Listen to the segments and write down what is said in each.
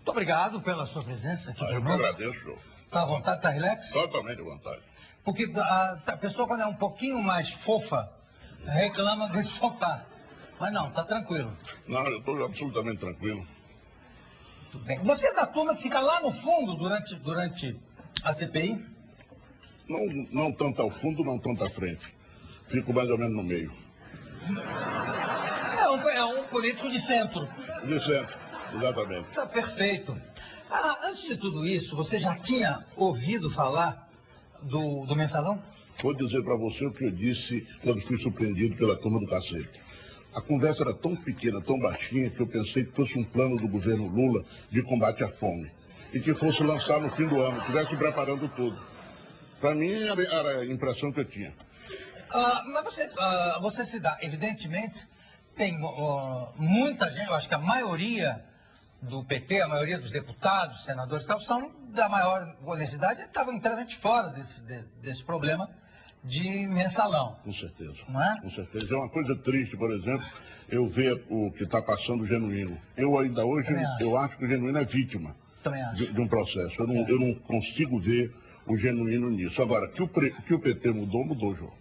Muito obrigado pela sua presença aqui Eu que conosco. agradeço, senhor. Está à vontade, está relax? Totalmente à vontade. Porque a pessoa, quando é um pouquinho mais fofa, reclama desse sofá. Mas não, está tranquilo. Não, eu estou absolutamente tranquilo. Tudo bem. Você é da turma que fica lá no fundo durante a CPI? Não tanto ao fundo, não tanto à frente. Fico mais ou menos no meio. É um político de centro. De centro, exatamente. Está perfeito. Antes de tudo isso, você já tinha ouvido falar do Mensalão? Vou dizer para você o que eu disse quando fui surpreendido pela turma do cacete. A conversa era tão pequena, tão baixinha, que eu pensei que fosse um plano do governo Lula de combate à fome. E que fosse lançar no fim do ano, estivesse preparando tudo. Para mim, era a impressão que eu tinha. Mas você se dá, evidentemente, tem muita gente, eu acho que a maioria do PT, a maioria dos deputados, senadores e tal, são da maior honestidade e estavam inteiramente fora desse problema de mensalão. Com certeza. Não é? Com certeza. É uma coisa triste, por exemplo, eu ver o que está passando o Genuíno. Eu ainda hoje, eu acho que o Genuíno é vítima de um processo. Eu não consigo ver o Genuíno nisso. Agora, que o PT mudou, João.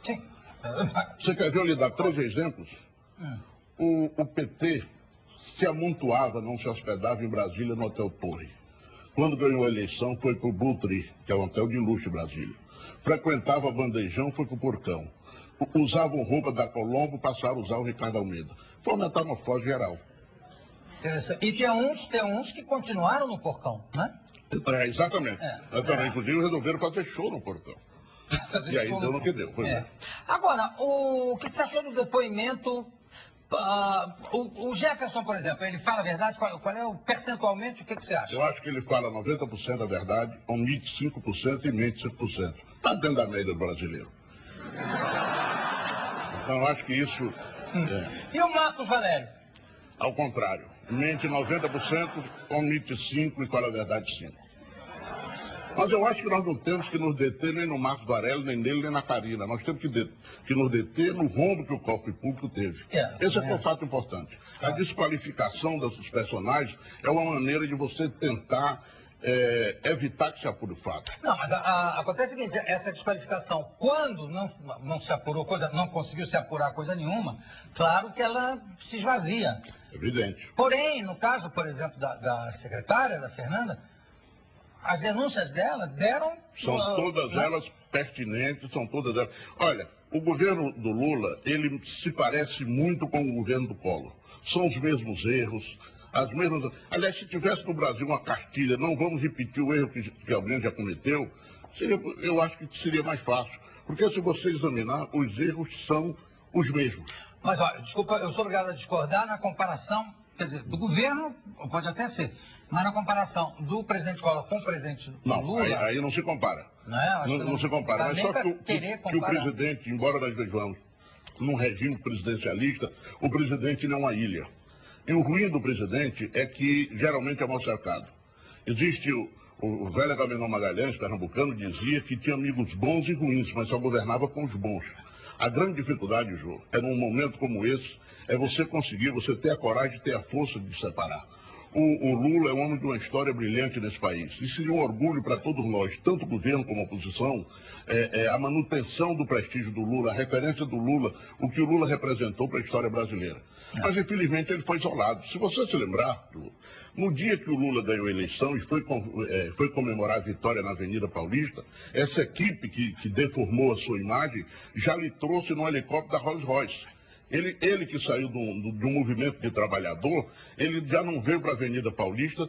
Sim. Você quer ver eu lhe dar 3 exemplos? O PT se amontoava, não se hospedava em Brasília no Hotel Torre. Quando ganhou a eleição, foi para o Blue Tree, que é um hotel de luxo em Brasília. Frequentava Bandejão, foi para o Porcão. Usavam roupa da Colombo, passaram a usar o Ricardo Almeida. Foi uma metamorfose geral. E tem uns que continuaram no Porcão, né? Exatamente. Inclusive resolveram fazer show no Porcão. E aí deu no que deu. Agora, o que você achou do depoimento? O Jefferson, por exemplo, ele fala a verdade? Qual é percentualmente, o que você acha? Eu acho que ele fala 90% da verdade, omite 5% e mente 5%. Está dentro da média do brasileiro. Então, eu acho que isso... E o Marcos Valério? Ao contrário. Mente 90%, omite 5% e fala a verdade 5%. Mas eu acho que nós não temos que nos deter nem no Marcos Varela, nem nele, nem na Karina. Nós temos que nos deter no rombo que o cofre público teve. Esse é o fato importante. A desqualificação desses personagens é uma maneira de você tentar evitar que se apure o fato. Não, mas acontece o seguinte, essa desqualificação, quando não se apurou não conseguiu se apurar coisa nenhuma, claro que ela se esvazia. Evidente. Porém, no caso, por exemplo, da secretária, da Fernanda, as denúncias dela deram... São todas elas pertinentes, são todas elas... Olha, o governo do Lula, ele se parece muito com o governo do Collor. São os mesmos erros, as mesmas... Aliás, se tivesse no Brasil uma cartilha, não vamos repetir o erro que alguém já cometeu, eu acho que seria mais fácil. Porque se você examinar, os erros são os mesmos. Mas, olha, desculpa, eu sou obrigado a discordar na comparação... Quer dizer, do governo, pode até ser, mas na comparação do presidente Collor com o presidente Lula... Não, aí não se compara. Não se compara. Mas só que o presidente, embora nós vejamos num regime presidencialista, o presidente não é uma ilha. E o ruim do presidente é que geralmente é mal cercado. Existe o velho Agamenon Magalhães, pernambucano, dizia que tinha amigos bons e ruins, mas só governava com os bons. A grande dificuldade, Jô, é num momento como esse, é você conseguir, você ter a coragem, ter a força de separar. O Lula é um homem de uma história brilhante nesse país. E seria um orgulho para todos nós, tanto o governo como a oposição, a manutenção do prestígio do Lula, a referência do Lula, o que o Lula representou para a história brasileira. Mas, infelizmente, ele foi isolado. Se você se lembrar, no dia que o Lula ganhou a eleição e foi comemorar a vitória na Avenida Paulista, essa equipe que deformou a sua imagem já lhe trouxe num helicóptero da Rolls-Royce. Ele que saiu de um movimento de trabalhador, ele já não veio para a Avenida Paulista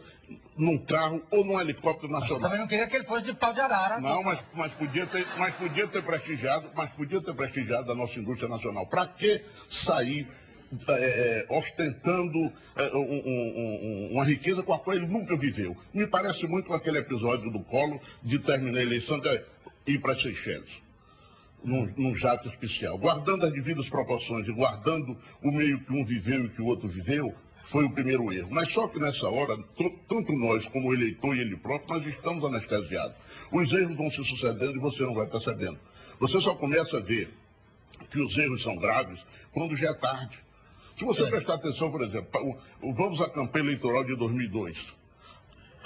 num carro ou num helicóptero nacional. Mas também não queria que ele fosse de pau de arara. Não, mas podia ter prestigiado a nossa indústria nacional. Para que sair ostentando uma riqueza com a qual ele nunca viveu? Me parece muito com aquele episódio do Collor de terminar a eleição de ir para Seychelles. Num jato especial, guardando as devidas proporções e guardando o meio que um viveu e que o outro viveu, foi o primeiro erro. Mas só que nessa hora, tanto nós como o eleitor e ele próprio, nós estamos anestesiados. Os erros vão se sucedendo e você não vai percebendo. Você só começa a ver que os erros são graves quando já é tarde. Se você prestar atenção, por exemplo, vamos à campanha eleitoral de 2002.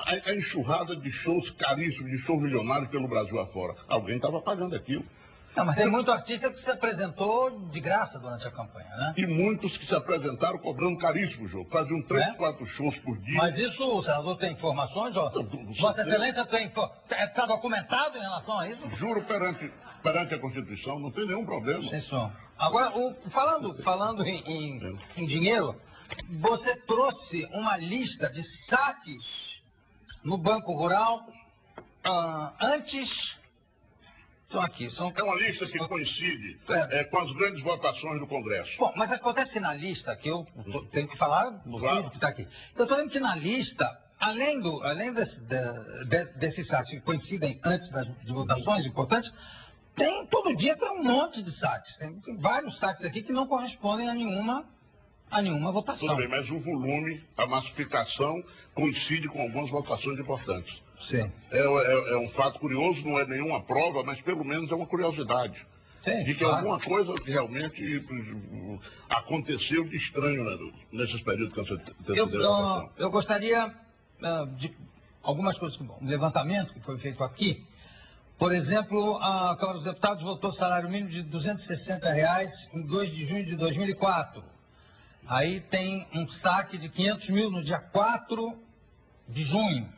a enxurrada de shows caríssimos, de shows milionários pelo Brasil afora. Alguém estava pagando aquilo. Não, mas tem muito artista que se apresentou de graça durante a campanha, né? E muitos que se apresentaram cobrando caríssimo o jogo. Faziam 3, 4 shows por dia. Mas isso, o senador tem informações? Ó? Vossa Excelência está documentado em relação a isso? Juro perante a Constituição, não tem nenhum problema. Sim, senhor. Agora, falando em dinheiro, você trouxe uma lista de saques no Banco Rural antes... Estão aqui, É uma lista que coincide com as grandes votações do Congresso. Bom, mas acontece que na lista, que eu tenho que falar do que está aqui, eu estou vendo que na lista, além desses saques que coincidem antes das votações importantes, todo dia tem um monte de saques. Tem vários saques aqui que não correspondem a nenhuma votação. Tudo bem, mas o volume, a massificação coincide com algumas votações importantes. Sim. É um fato curioso, não é nenhuma prova, mas pelo menos é uma curiosidade. Sim, de que alguma coisa que realmente aconteceu de estranho, né, nesses períodos que você antecedeu. Eu gostaria de algumas coisas, um levantamento que foi feito aqui. Por exemplo, a Câmara dos Deputados votou salário mínimo de R$ 260 em 2 de junho de 2004. Aí tem um saque de 500 mil no dia 4 de junho.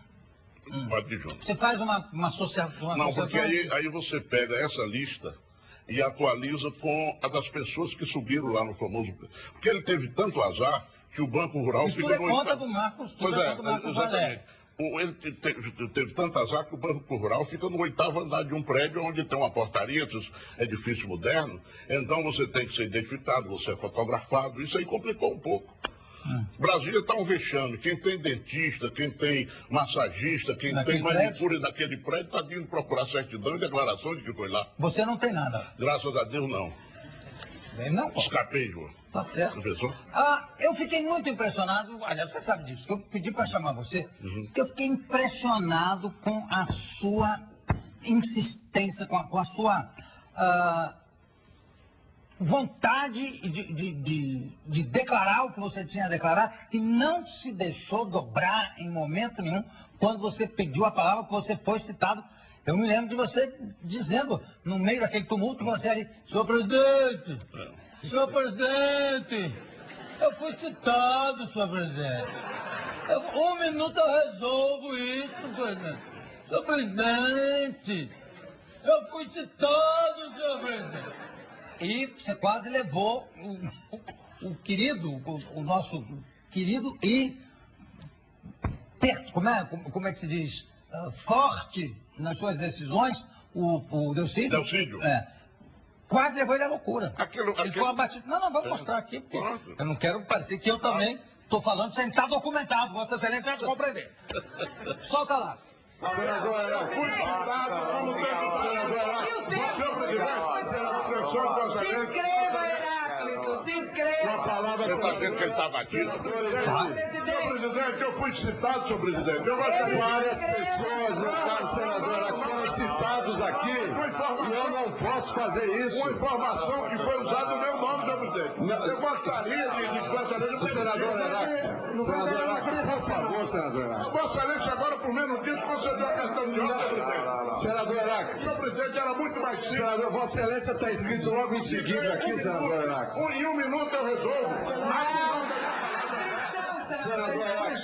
4 de junho. Você faz uma associação... Não, porque aí você pega essa lista e atualiza com a das pessoas que subiram lá no famoso... Porque ele teve tanto azar que o Banco Rural... Isso tudo é conta do Marcos, Valério. Ele teve tanto azar que o Banco Rural fica no 8º andar de um prédio onde tem uma portaria, esses edifícios modernos. Então você tem que ser identificado, você é fotografado. Isso aí complicou um pouco. Brasília está um vexame. Quem tem dentista, quem tem massagista, quem tem manicure naquele prédio está vindo procurar certidão e declaração de que foi lá. Você não tem nada? Graças a Deus, não. Não? Escapei, João. Tá certo. Professor? Eu fiquei muito impressionado, aliás, você sabe disso, que eu pedi para chamar você, porque eu fiquei impressionado com a sua insistência, com a sua vontade de declarar o que você tinha a declarar e não se deixou dobrar em momento nenhum quando você pediu a palavra, que você foi citado. Eu me lembro de você dizendo, no meio daquele tumulto, você ali, senhor presidente, eu fui citado, senhor presidente. 1 minuto eu resolvo isso, presidente. Senhor presidente, eu fui citado, senhor presidente. E você quase levou o nosso querido e perto, como é que se diz? Forte nas suas decisões, o Delcídio. Delcídio. Quase levou ele à loucura. Ele foi abatido. Não, vamos mostrar aqui, porque eu não quero parecer que eu também estou falando sem estar documentado. Vossa Excelência vai compreender. Solta lá. Senador, eu fui citado como senador. Se inscreva, Heráclito, se inscreva. Uma palavra, você está vendo que ele está batido? Senhor presidente, eu fui citado, senhor presidente. Eu gostaria... Várias pessoas, meu caro senador, foram citados aqui e eu não posso fazer isso. Uma informação que foi usada no meu nome, senhor presidente. Eu gostaria de senador Heráclito. Senador Heráclito, por favor, senador Heráclito. Vossa Excelência agora, por menos disso, concedeu a questão de ordem, presidente. Senador Heráclito. Senhor presidente, era muito mais simples. Senador, Vossa Excelência está escrito logo em seguida aqui, senador Heráclito. Em 1 minuto eu resolvo. Senador Heráclito.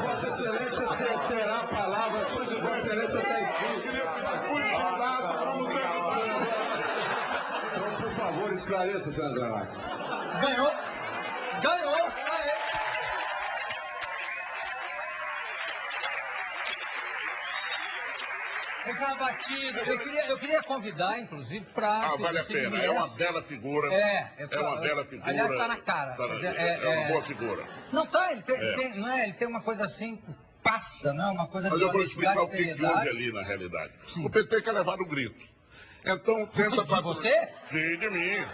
Vossa Excelência terá a palavra, Vossa Excelência está escrito. Então, por favor, esclareça, senador Heráclito. Ganhou. Ele estava batido. Eu queria convidar, inclusive, para... vale a pena. É uma bela figura. É uma bela figura. Aliás, está na cara. É uma boa figura. Não, tá. Ele tem uma coisa assim, passa, não é? Uma coisa de... Mas eu vou explicar o que houve ali, na realidade. Sim. O PT quer levar o grito. Então, tenta... De você? Sim, de mim.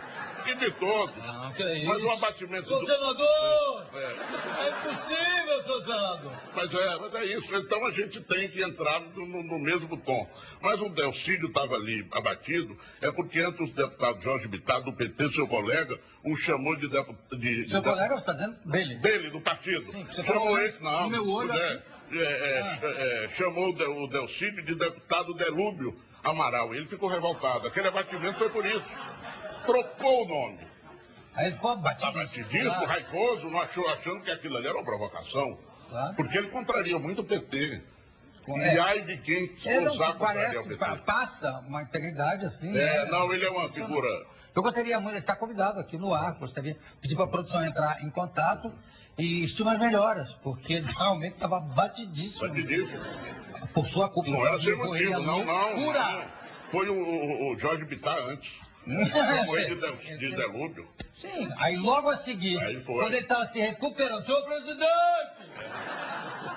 e de todos. Não, que é isso? Mas o abatimento... Ô, senador! É impossível, seu senador. Mas é isso. Então a gente tem que entrar no mesmo tom. Mas o Delcídio estava ali abatido, é porque entre os deputados Jorge Bittar, do PT, seu colega, o chamou de deputado... Seu colega, você está dizendo? Dele? Dele, do partido. Sim, você chamou ele... Não, no meu olho chamou o Delcídio de deputado Delúbio Amaral. Ele ficou revoltado. Aquele abatimento foi por isso. Trocou o nome. Aí ele ficou abatidíssimo, raivoso, não achando que aquilo ali era uma provocação. Claro. Porque ele contraria muito o PT. E ai de quem ousar contrariar o PT. Passa uma integridade assim. Não, ele é uma figura... Eu gostaria muito, ele está convidado aqui no ar, gostaria de pedir para a produção entrar em contato e estimar melhoras, porque ele realmente estava batidíssimo. Por sua culpa. Não era sem motivo, não. Foi o Jorge Bittar antes. Foi de Delúbio. Sim, aí logo a seguir, quando ele estava se recuperando, senhor presidente!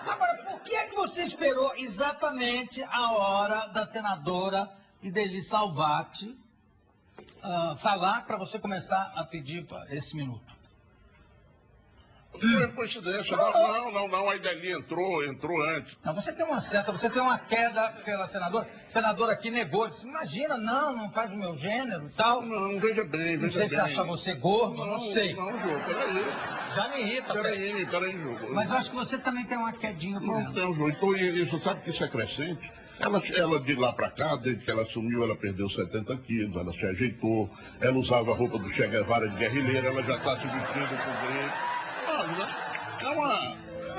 Agora, por que é que você esperou exatamente a hora da senadora Ideli Salvati falar para você começar a pedir esse minuto? Não é coincidência, não, a Ideli entrou antes. Não, você tem uma queda pela senadora. A senadora aqui negou, disse, imagina, não faz o meu gênero e tal. Não, veja bem. Não sei se acha você gordo, não sei. Não, Jô, peraí. Já me irrita. Peraí, Jô. Mas eu acho que você também tem uma quedinha por ela. Não tem, Jô, então isso, sabe que isso é crescente? Ela de lá para cá, desde que ela assumiu, ela perdeu 70 quilos, ela se ajeitou, ela usava a roupa do Che Guevara de guerrilheira, ela já está se vestindo por dentro.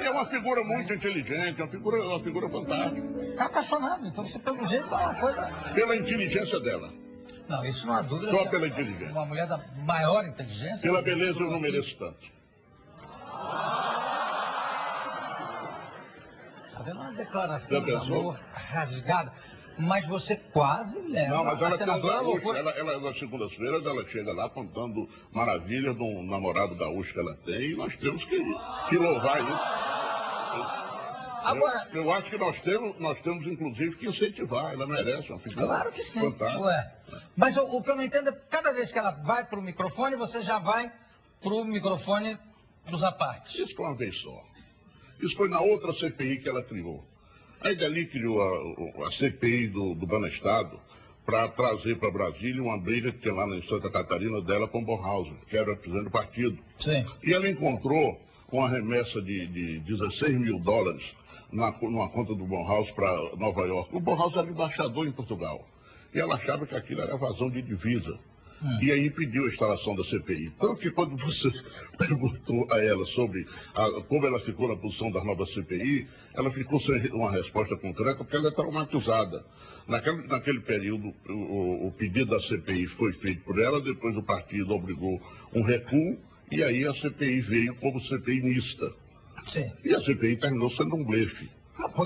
É uma figura muito inteligente, uma figura fantástica. Está apaixonado, então você pelo jeito é uma coisa... Pela inteligência dela. Não, isso não há dúvida. Só pela inteligência. Uma mulher da maior inteligência. Pela beleza eu não mereço tanto. Está vendo uma declaração de amor rasgada? Mas você quase leva. Não, mas ela tem um gaúcho. Ela nas segundas-feiras, ela chega lá contando maravilhas de um namorado gaúcho que ela tem, e nós temos que louvar isso. Agora, eu acho que nós temos, inclusive, que incentivar. Ela merece uma figura. Claro que sim. Fantástica. Mas o que eu não entendo é que cada vez que ela vai para o microfone, você já vai para o microfone dos apartes. Isso foi uma vez só. Isso foi na outra CPI que ela criou. A Ideli criou a CPI do Banestado para trazer para Brasília uma briga que tem lá em Santa Catarina dela com Bornhausen, que era presidente do partido. Sim. E ela encontrou uma remessa de 16 mil dólares numa conta do Bornhausen para Nova York. O Bornhausen era embaixador em Portugal. E ela achava que aquilo era evasão de divisa. E aí impediu a instalação da CPI. Tanto que quando você perguntou a ela sobre como ela ficou na posição da nova CPI, ela ficou sem uma resposta concreta porque ela é traumatizada. Naquele período, o pedido da CPI foi feito por ela, depois o partido obrigou um recuo, e aí a CPI veio como CPI mista. Sim. E a CPI terminou sendo um blefe.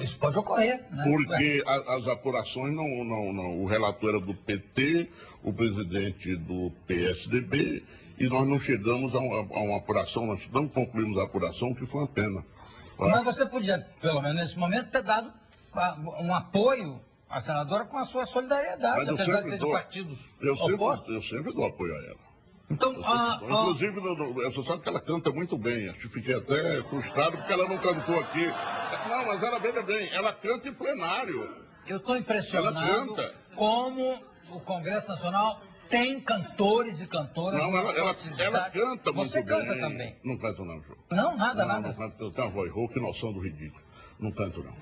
Isso pode ocorrer, né? Porque as apurações o relator era do PT, o presidente do PSDB, e nós não chegamos a uma apuração, nós não concluímos a apuração, que foi uma pena. Mas você podia, pelo menos nesse momento, ter dado um apoio à senadora com a sua solidariedade, apesar de ser de partidos opostos. Eu sempre dou apoio a ela. Então, inclusive, você sabe que ela canta muito bem. Acho que fiquei até frustrado porque ela não cantou aqui. Não, mas ela, veja bem, ela canta em plenário. Eu estou impressionado como o Congresso Nacional tem cantores e cantoras. Não, ela canta muito bem. Você canta também? Não canto não, João. Não, nada. Não canto, eu tenho uma voz rouca e noção do ridículo. Não canto não.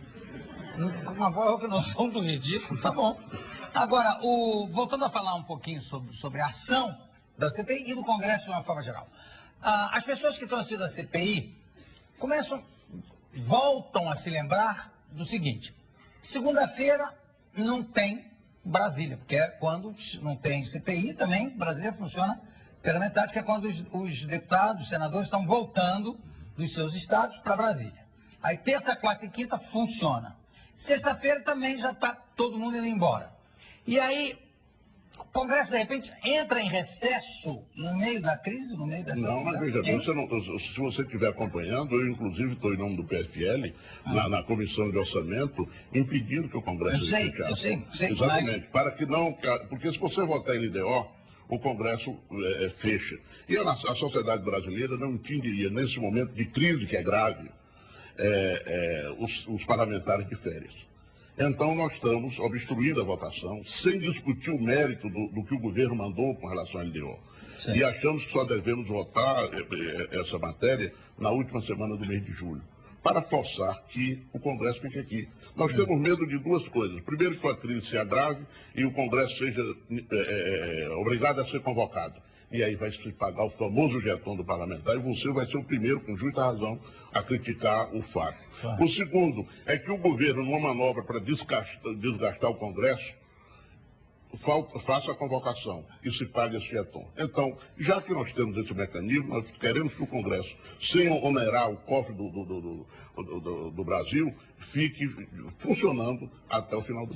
Uma voz rouca e noção do ridículo, tá bom. Agora, voltando a falar um pouquinho sobre a ação da CPI e do Congresso de uma forma geral. As pessoas que estão assistindo a CPI voltam a se lembrar do seguinte: segunda-feira não tem Brasília, porque é quando não tem CPI também, Brasília funciona pela metade, que é quando os deputados, os senadores estão voltando dos seus estados para Brasília. Aí terça, quarta e quinta funciona. Sexta-feira também já está todo mundo indo embora. E aí o Congresso, de repente, entra em recesso no meio da crise, no meio dessa... Não, mas veja bem, se você estiver acompanhando, eu inclusive estou em nome do PFL, na Comissão de Orçamento, impedindo que o Congresso... Eu sei. Exatamente, mas... para que não... Porque se você votar em LDO, o Congresso fecha. E a sociedade brasileira não entenderia, nesse momento de crise que é grave, os parlamentares de férias. Então, nós estamos obstruindo a votação, sem discutir o mérito do que o governo mandou com relação à LDO. Sim. E achamos que só devemos votar essa matéria na última semana do mês de julho, para forçar que o Congresso fique aqui. Nós temos medo de duas coisas. Primeiro, que a crise se agrave e o Congresso seja obrigado a ser convocado. E aí vai se pagar o famoso jetão do parlamentar e você vai ser o primeiro, com justa razão, a criticar o fato. Claro. O segundo é que o governo, numa manobra para desgastar o Congresso, faça a convocação e se pague esse jetão. Então, já que nós temos esse mecanismo, nós queremos que o Congresso, sem onerar o cofre do Brasil, fique funcionando até o final do